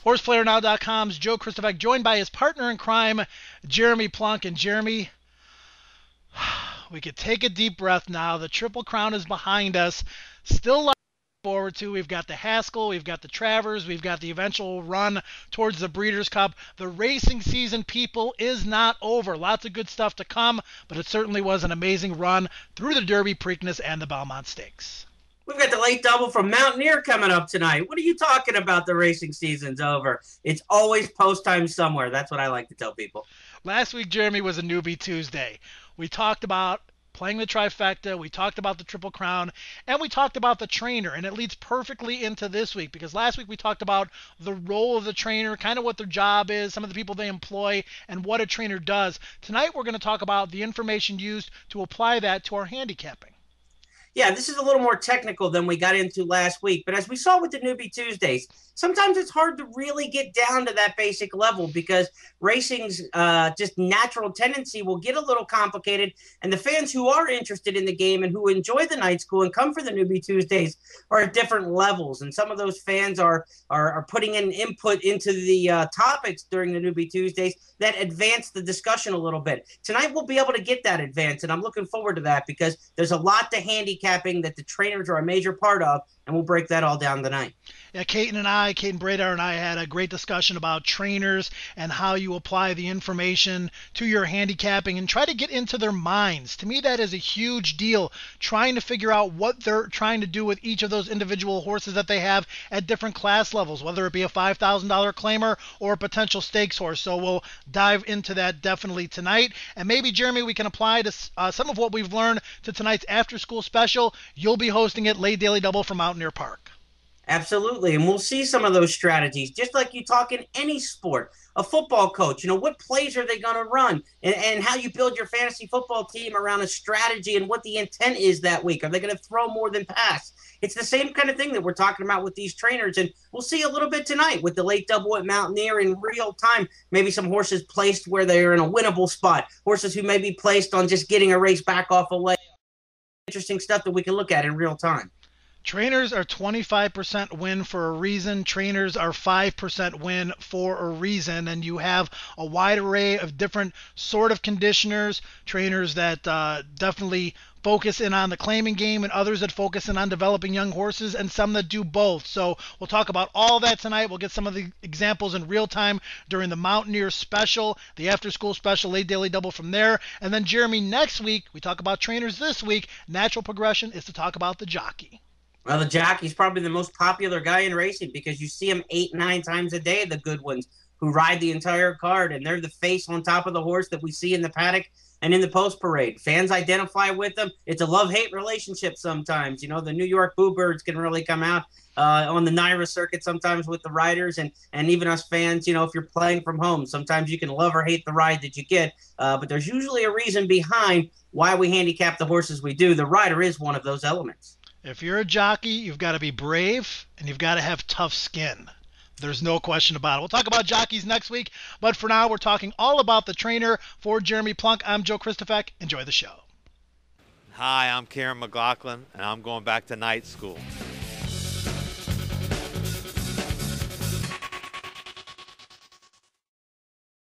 HorsePlayerNow.com's Joe Christopher, joined by his partner in crime, Jeremy Plunk. And Jeremy, we could take a deep breath now. The Triple Crown is behind us. Still lots to look forward to. We've got the Haskell, we've got the Travers, we've got the eventual run towards the Breeders' Cup. The racing season, people, is not over. Lots of good stuff to come, but it certainly was an amazing run through the Derby, Preakness, and the Belmont Stakes. We've got the late double from Mountaineer coming up tonight. What are you talking about? The racing season's over. It's always post time somewhere. That's what I like to tell people. Last week, Jeremy, was a Newbie Tuesday. We talked about playing the trifecta, we talked about the Triple Crown, and we talked about the trainer, and it leads perfectly into this week, because last week we talked about the role of the trainer, kind of what their job is, some of the people they employ, and what a trainer does. Tonight we're going to talk about the information used to apply that to our handicapping. Yeah, this is a little more technical than we got into last week. But as we saw with the Newbie Tuesdays, sometimes it's hard to really get down to that basic level because racing's just natural tendency will get a little complicated. And the fans who are interested in the game and who enjoy the night school and come for the Newbie Tuesdays are at different levels. And some of those fans are putting in input into the topics during the Newbie Tuesdays that advance the discussion a little bit. Tonight we'll be able to get that advance, and I'm looking forward to that because there's a lot to handicapping that the trainers are a major part of, and we'll break that all down tonight. Yeah, Caden Bradar and I had a great discussion about trainers and how you apply the information to your handicapping and try to get into their minds. To me, that is a huge deal, trying to figure out what they're trying to do with each of those individual horses that they have at different class levels, whether it be a $5,000 claimer or a potential stakes horse. So we'll dive into that definitely tonight. And maybe, Jeremy, we can apply to some of what we've learned to tonight's after-school special. You'll be hosting it, late daily double from Mountaineer Park. Absolutely. And we'll see some of those strategies, just like you talk in any sport. A football coach, what plays are they going to run and how you build your fantasy football team around a strategy and what the intent is that week. Are they going to throw more than pass? It's the same kind of thing that we're talking about with these trainers. And we'll see a little bit tonight with the late double at Mountaineer in real time. Maybe some horses placed where they're in a winnable spot. Horses who may be placed on just getting a race back off a leg. Interesting stuff that we can look at in real time. Trainers are 25% win for a reason. Trainers are 5% win for a reason. And you have a wide array of different sort of conditioners, trainers that definitely focus in on the claiming game and others that focus in on developing young horses and some that do both. So we'll talk about all that tonight. We'll get some of the examples in real time during the Mountaineer special, the after school special, late daily double from there. And then, Jeremy, next week, we talk about trainers this week. Natural progression is to talk about the jockey. Well, the jockey's probably the most popular guy in racing because you see him 8-9 times a day, the good ones who ride the entire card, and they're the face on top of the horse that we see in the paddock and in the post parade. Fans identify with them. It's a love-hate relationship sometimes. The New York Boo Birds can really come out on the NYRA circuit sometimes with the riders and even us fans, if you're playing from home, sometimes you can love or hate the ride that you get, but there's usually a reason behind why we handicap the horses we do. The rider is one of those elements. If you're a jockey, you've got to be brave and you've got to have tough skin. There's no question about it. We'll talk about jockeys next week, but for now, we're talking all about the trainer. For Jeremy Plunk, I'm Joe Christofek. Enjoy the show. Hi, I'm Karen McLaughlin, and I'm going back to night school.